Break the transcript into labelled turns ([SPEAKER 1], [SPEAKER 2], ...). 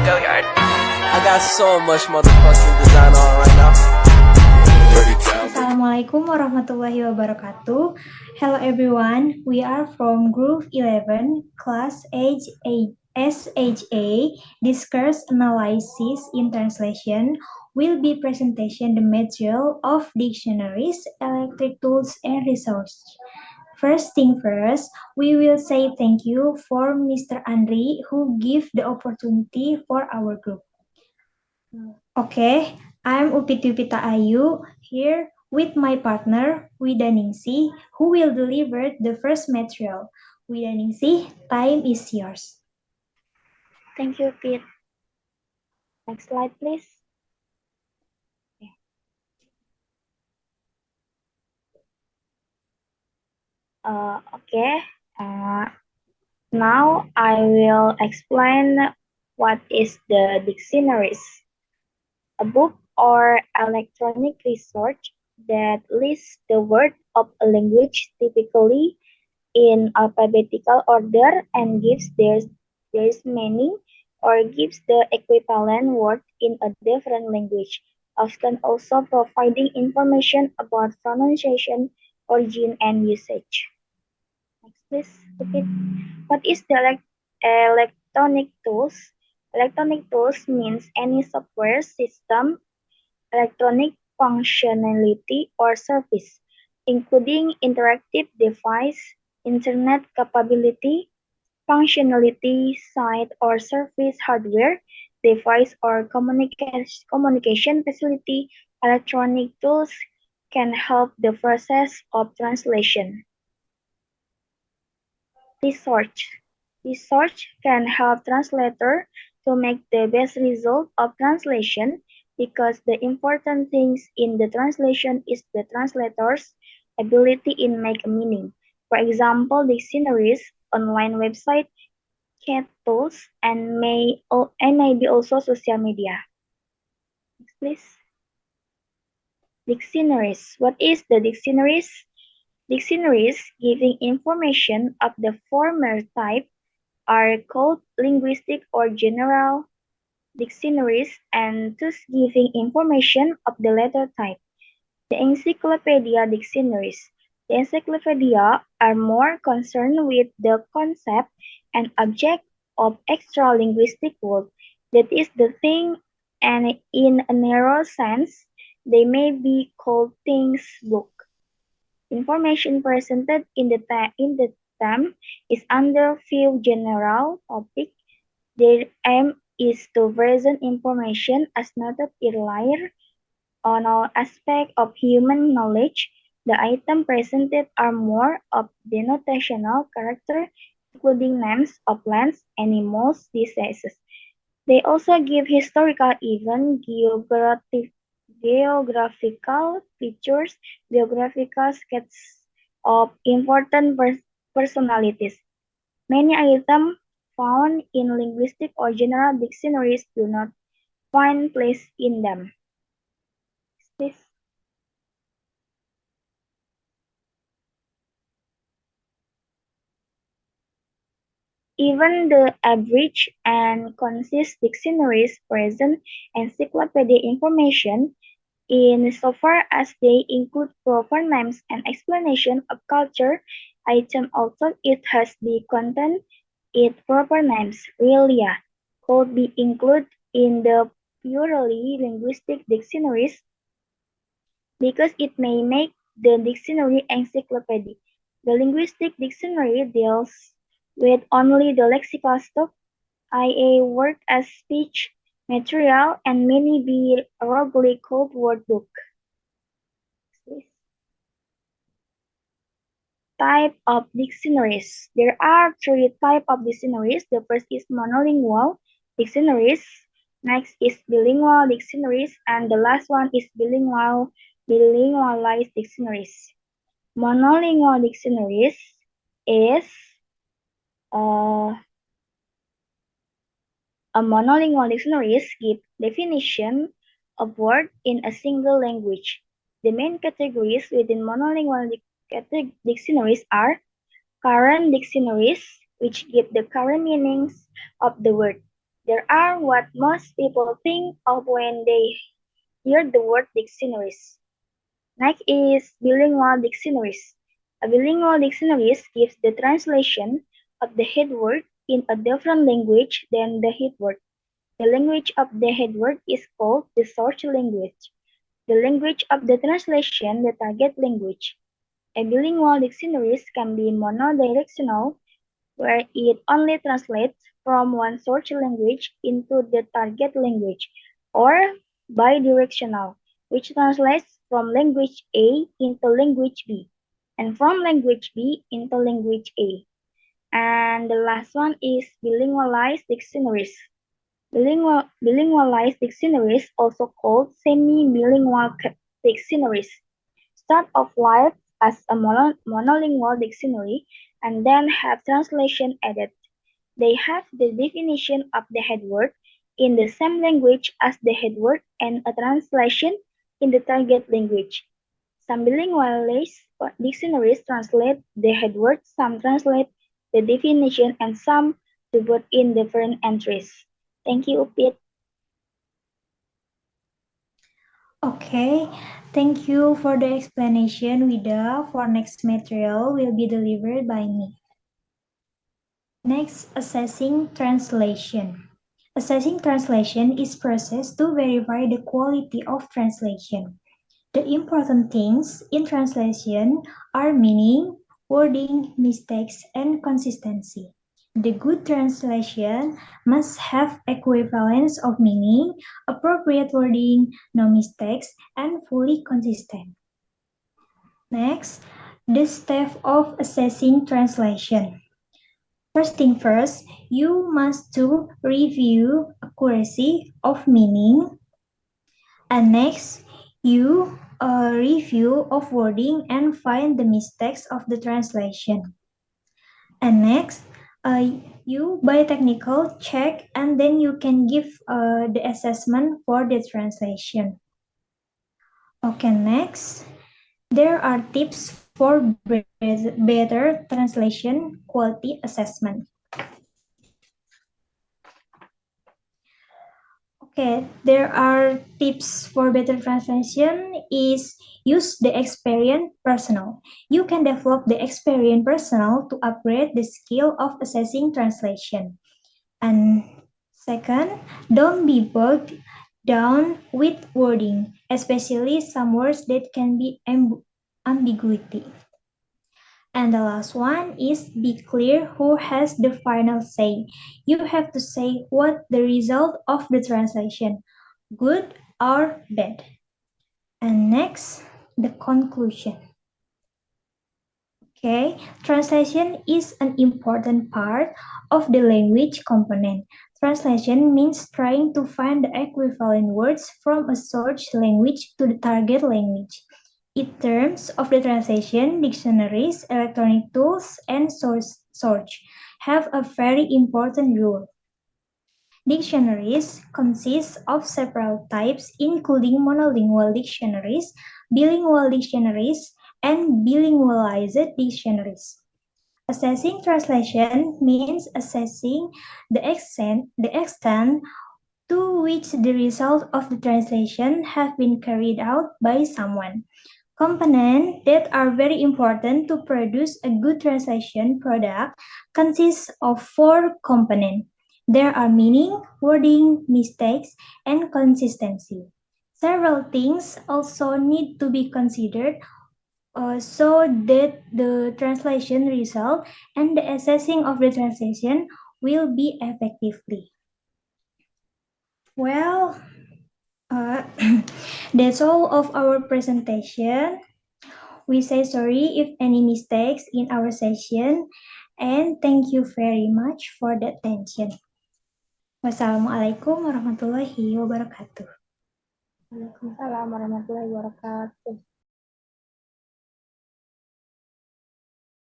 [SPEAKER 1] Go yard. I got so much motherfucking design on right now.
[SPEAKER 2] Assalamualaikum warahmatullahi wabarakatuh. Hello everyone, we are from Group 11, Class S8A, Discourse Analysis in Translation, will be presentation the material of dictionaries, electric tools, and resources. First thing first, we will say thank you for Mr. Andri who give the opportunity for our group. Okay, I'm Upit Yupita Ayu here with my partner Widaningsih who will deliver the first material. Widaningsih, time is yours.
[SPEAKER 3] Thank you, Pete. Next slide, please. Okay. Now I will explain what is the dictionaries. A book or electronic research that lists the word of a language typically in alphabetical order and gives their meaning or gives the equivalent word in a different language, often also providing information about pronunciation, origin, and usage. Next, please. Repeat. What is the electronic tools? Electronic tools means any software system, electronic functionality or service, including interactive device, internet capability, functionality, site or service hardware, device or communication facility. Electronic tools can help the process of translation. Research can help translator to make the best result of translation because the important things in the translation is the translator's ability in make a meaning. For example, dictionaries, online website, chat tools, and maybe also social media. Next, please. Dictionaries. What is the dictionaries? Dictionaries giving information of the former type are called linguistic or general dictionaries, and thus giving information of the latter type. The encyclopedia dictionaries. The encyclopedia are more concerned with the concept and object of extra linguistic work, that is the thing, and in a narrow sense, they may be called things book. Information presented in the term is under few general topics. Their aim is to present information as noted earlier on all aspects of human knowledge. The items presented are more of denotational character, including names of plants, animals, diseases. They also give historical events, geographical features, biographical sketches of important personalities. Many items found in linguistic or general dictionaries do not find place in them. Please. Even the average and concise dictionaries present encyclopedia information in so far as they include proper names and explanation of culture item, although it has the content its proper names, realia, could be included in the purely linguistic dictionaries because it may make the dictionary encyclopedia. The linguistic dictionary deals with only the lexical stock, i.e. word as speech material, and many be wrongly called word book. Type of dictionaries. There are three types of dictionaries. The first is monolingual dictionaries. Next is bilingual dictionaries, and the last one is bilingualized dictionaries. Monolingual dictionaries is a monolingual dictionaries give definition of word in a single language. The main categories within monolingual dictionaries are current dictionaries, which give the current meanings of the word. There are what most people think of when they hear the word dictionaries. Next is bilingual dictionaries. A bilingual dictionary gives the translation of the head word in a different language than the head word. The language of the head word is called the source language. The language of the translation, the target language. A bilingual dictionary can be monodirectional, where it only translates from one source language into the target language, or bidirectional, which translates from language A into language B, and from language B into language A. And the last one is bilingualized dictionaries. Bilingualized dictionaries, also called semi-bilingual dictionaries, start off life as a monolingual dictionary and then have translation added. They have the definition of the head word in the same language as the head word and a translation in the target language. Some bilingualized dictionaries translate the head word, some translate the definition, and some to put in different entries. Thank you, Upit.
[SPEAKER 2] Okay, thank you for the explanation, Wida. For next material will be delivered by me. Next, assessing translation. Assessing translation is process to verify the quality of translation. The important things in translation are meaning, wording, mistakes, and consistency. The good translation must have equivalence of meaning, appropriate wording, no mistakes, and fully consistent. Next, the step of assessing translation. First thing first, you must to review accuracy of meaning, and next, you review of wording and find the mistakes of the translation. And next, uh, you by technical check and then you can give the assessment for the translation. Okay, next, there are tips for better translation quality assessment. Okay, there are tips for better translation is use the experienced personnel. You can develop the experienced personnel to upgrade the skill of assessing translation. And second, don't be bogged down with wording, especially some words that can be ambiguity. And the last one is be clear who has the final say. You have to say what the result of the translation, good or bad. And next, the conclusion. Okay, translation is an important part of the language component. Translation means trying to find the equivalent words from a source language to the target language. In terms of the translation, dictionaries, electronic tools, and source search have a very important role. Dictionaries consist of several types, including monolingual dictionaries, bilingual dictionaries, and bilingualized dictionaries. Assessing translation means assessing the extent to which the result of the translation have been carried out by someone. Components that are very important to produce a good translation product consist of four components. There are meaning, wording, mistakes, and consistency. Several things also need to be considered so that the translation result and the assessing of the translation will be effectively. Well, uh, that's all of our presentation. We say sorry if any mistakes in our session and thank you very much for the attention. Wassalamualaikum warahmatullahi wabarakatuh.
[SPEAKER 3] Waalaikumsalam warahmatullahi wabarakatuh.